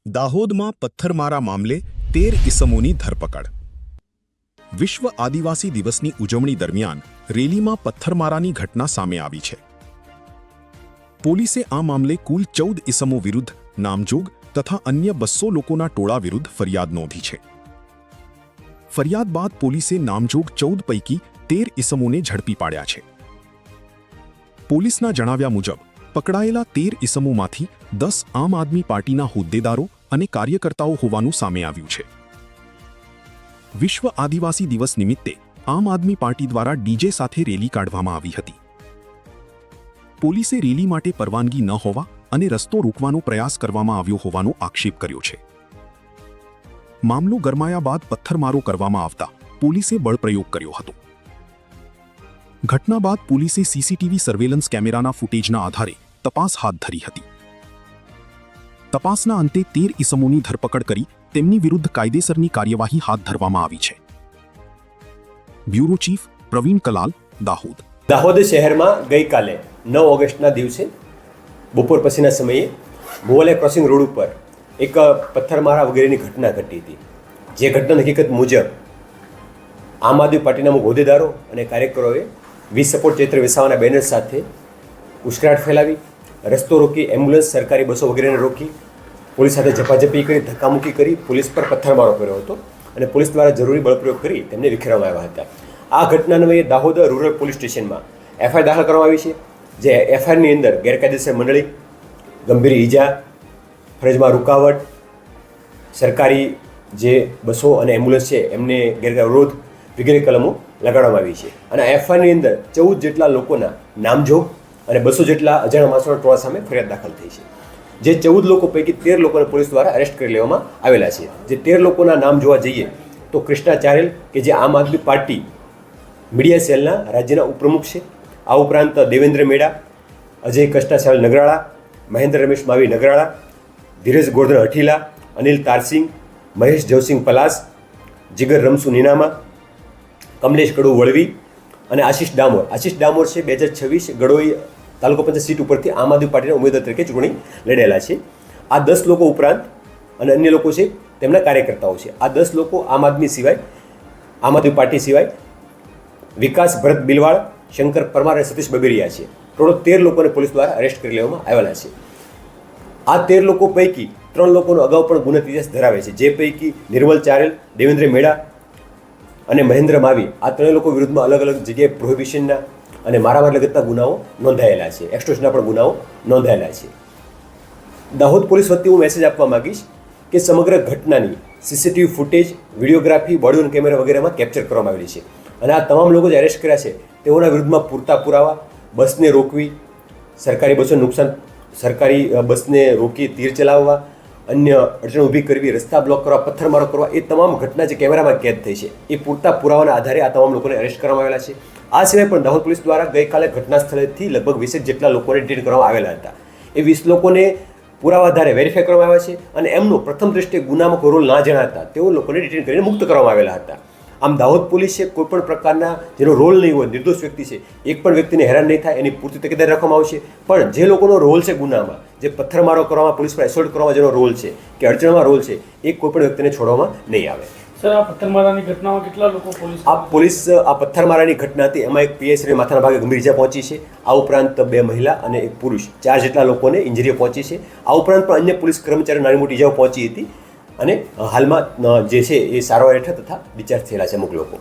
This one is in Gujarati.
દાહોદમાં પથ્થરમારા મામલે 13 ઇસમોની ધરપકડ. વિશ્વ આદિવાસી દિવસની ઉજવણી દરમિયાન રેલીમાં પથ્થરમારાની ઘટના સામે આવી છે. પોલીસે આ મામલે કુલ 14 ઇસમો વિરુદ્ધ નામજોગ તથા અન્ય 200 લોકોના ટોળા વિરુદ્ધ ફરિયાદ નોંધી છે. ફરિયાદ બાદ પોલીસે નામજોગ 14 પૈકી 13 ઇસમોને ઝડપી પાડ્યા છે. પોલીસના જણાવ્યા મુજબ પકડાયેલા 13 ઇસમોમાંથી 10 આમ આદમી પાર્ટીના હોદ્દેદારો અને કાર્યકર્તાઓ હોવાનું સામે આવ્યું છે. વિશ્વ આદિવાસી દિવસ નિમિત્તે આમ આદમી પાર્ટી દ્વારા ડીજે સાથે રેલી કાઢવામાં આવી હતી. પોલીસે રેલી માટે પરવાનગી ન હોવા અને રસ્તો રોકવાનો પ્રયાસ કરવામાં આવ્યો હોવાનો આક્ષેપ કર્યો છે. મામલો ગરમાયા બાદ પથ્થરમારો કરવામાં આવતા પોલીસે બળપ્રયોગ કર્યો હતો. ઘટના બાદ પોલીસે સીસીટીવી સર્વેલન્સ કેમેરાના ફૂટેજના આધારે તપાસ હાથ ધરી હતી. તપાસના અંતે 13 ઇસમોની ધરપકડ કરી તેમની વિરુદ્ધ કાયદેસરની કાર્યવાહી હાથ ધરવામાં આવી છે. Bureau chief Pravin Kalal, Dahod. દાહોદ શહેરમાં ગઈકાલે 9 ઓગસ્ટના દિવસે બપોર પછીના સમયે મોવાલે ક્રોસિંગ રોડ ઉપર એક પથ્થરમારા વગેરેની ઘટના ઘટી હતી. જે ઘટનાની હકીકત મુજબ આમ આદમી પાર્ટીના અમુક હોદ્દેદારો અને કાર્યકરોએ વી સપોર્ટ ચૈત્ર વસાવાના બેનર સાથે ઉશ્કેરાટ ફેલાવી, રસ્તો રોકી, એમ્બ્યુલન્સ, સરકારી બસો વગેરેને રોકી, પોલીસ સાથે ઝપાઝપી કરી, ધક્કામુક્કી કરી પોલીસ પર પથ્થરમારો કર્યો હતો અને પોલીસ દ્વારા જરૂરી બળપ્રયોગ કરી તેમને વિખેરવામાં આવ્યા હતા. આ ઘટનાને દાહોદ રૂરલ પોલીસ સ્ટેશનમાં એફઆઈઆર દાખલ કરવામાં આવી છે. જે એફઆઈઆરની અંદર ગેરકાયદેસર મંડળી, ગંભીર ઈજા, ફરજમાં રૂકાવટ, સરકારી જે બસો અને એમ્બ્યુલન્સ છે એમને ગેરકાયદેસર વગેરે કલમો લગાડવામાં આવી છે. અને એફઆઈઆરની અંદર 14 જેટલા લોકોના નામજોગ અને 200 જેટલા અજાણ્યા માણસોના ટોળા સામે ફરિયાદ દાખલ થઈ છે. જે 14 લોકો પૈકી 13 લોકોને પોલીસ દ્વારા અરેસ્ટ કરી લેવામાં આવેલા છે. જે 13 લોકોના નામ જોવા જઈએ તો કૃષ્ણા ચારેલ, કે જે આમ આદમી પાર્ટી મીડિયા સેલના રાજ્યના ઉપપ્રમુખ છે. આ ઉપરાંત દેવેન્દ્ર મેડા, અજય કષ્ટા ચારેલ નગરાળા, મહેન્દ્ર રમેશ માવી નગરાળા, ધીરજ ગોરધન હઠીલા, અનિલ તારસિંગ, મહેશ જવસિંગ પલાસ, જીગર રમસુ નીનામા, કમલેશ ગડુ વળવી અને આશિષ ડામોર. આશિષ ડામોર છે 2026 ગડોઈ તાલુકા પંચાયત સીટ ઉપરથી આમ આદમી પાર્ટીના ઉમેદવાર તરીકે ચૂંટણી લડેલા છે. આ 10 લોકો ઉપરાંત અને અન્ય લોકો છે તેમના કાર્યકર્તાઓ છે. આ 10 લોકો આમ આદમી પાર્ટી સિવાય વિકાસ ભરત બિલવાળ, શંકર પરમાર અને સતીશ બબેરિયા છે. ટોટલ 13 લોકોને પોલીસ દ્વારા અરેસ્ટ કરી લેવામાં આવેલા છે. આ 13 લોકો પૈકી 3 લોકોનો અગાઉ પણ ગુનો ઇતિહાસ ધરાવે છે. જે પૈકી નિર્મલ ચારેલ, દેવેન્દ્ર મેડા અને મહેન્દ્ર માવી, આ 3 લોકો વિરુદ્ધમાં અલગ અલગ જગ્યાએ પ્રોહિબિશનના અને મારામાર લગતના ગુનાઓ નોંધાયેલા છે. એક્સટોર્શનના પણ ગુનાઓ નોંધાયેલા છે. દાહોદ પોલીસ વતી હું મેસેજ આપવા માંગીશ કે સમગ્ર ઘટનાની CCTV footage, videography, body camera વગેરેમાં કેપ્ચર કરવામાં આવેલી છે. અને આ તમામ લોકો જે અરેસ્ટ કર્યા છે તેઓના વિરુદ્ધમાં પૂરતા પુરાવા, બસને રોકવી, સરકારી બસોને નુકસાન, સરકારી બસને રોકી તીર ચલાવવા, અન્ય અડચણો ઊભી કરવી, રસ્તા બ્લોક કરવા, પથ્થરમારો કરવા, એ તમામ ઘટના જે કેમેરામાં કેદ થઈ છે એ પૂરતા પુરાવાના આધારે આ તમામ લોકોને અરેસ્ટ કરવામાં આવેલા છે. આ સિવાય પણ દાહોદ પોલીસ દ્વારા ગઈકાલે ઘટના સ્થળેથી લગભગ 20 જેટલા લોકોને ડિટેન કરવામાં આવેલા હતા. એ 20 લોકોને પુરાવા આધારે વેરીફાઈ કરવામાં આવ્યા છે અને એમનો પ્રથમ દ્રષ્ટિએ ગુનામાં કોઈ રોલ ના જણાતા તેઓ લોકોને ડિટેન કરીને મુક્ત કરવામાં આવેલા હતા. આમ દાહોદ પોલીસે કોઈ પણ પ્રકારના જેનો રોલ નહીં હોય, નિર્દોષ વ્યક્તિ છે, એક પણ વ્યક્તિને હેરાન નહીં થાય એની પૂરતી તકેદારી રાખવામાં આવશે. પણ જે લોકોનો રોલ છે ગુનામાં, જે પથ્થરમારો કરવામાં, પોલીસ પર એસોલ્ટ કરવામાં જેનો રોલ છે કે અડચણમાં રોલ છે, એ કોઈ પણ વ્યક્તિને છોડવામાં નહીં આવે. સર, આ પથ્થરમારાની ઘટનામાં કેટલા લોકો આ પથ્થરમારાની ઘટના હતી એમાં એક પીએસઆઈને માથાના ભાગે ગંભીર ઇજા પહોંચી છે. આ ઉપરાંત 2 મહિલા અને 1 પુરુષ, 4 જેટલા લોકોને ઇન્જરીઓ પહોંચી છે. આ ઉપરાંત પણ અન્ય પોલીસ કર્મચારીઓ નાની મોટી ઇજાઓ પહોંચી હતી અને હાલમાં જે છે એ સારવાર હેઠળ તથા ડિસ્ચાર્જ થયેલા છે અમુક લોકો.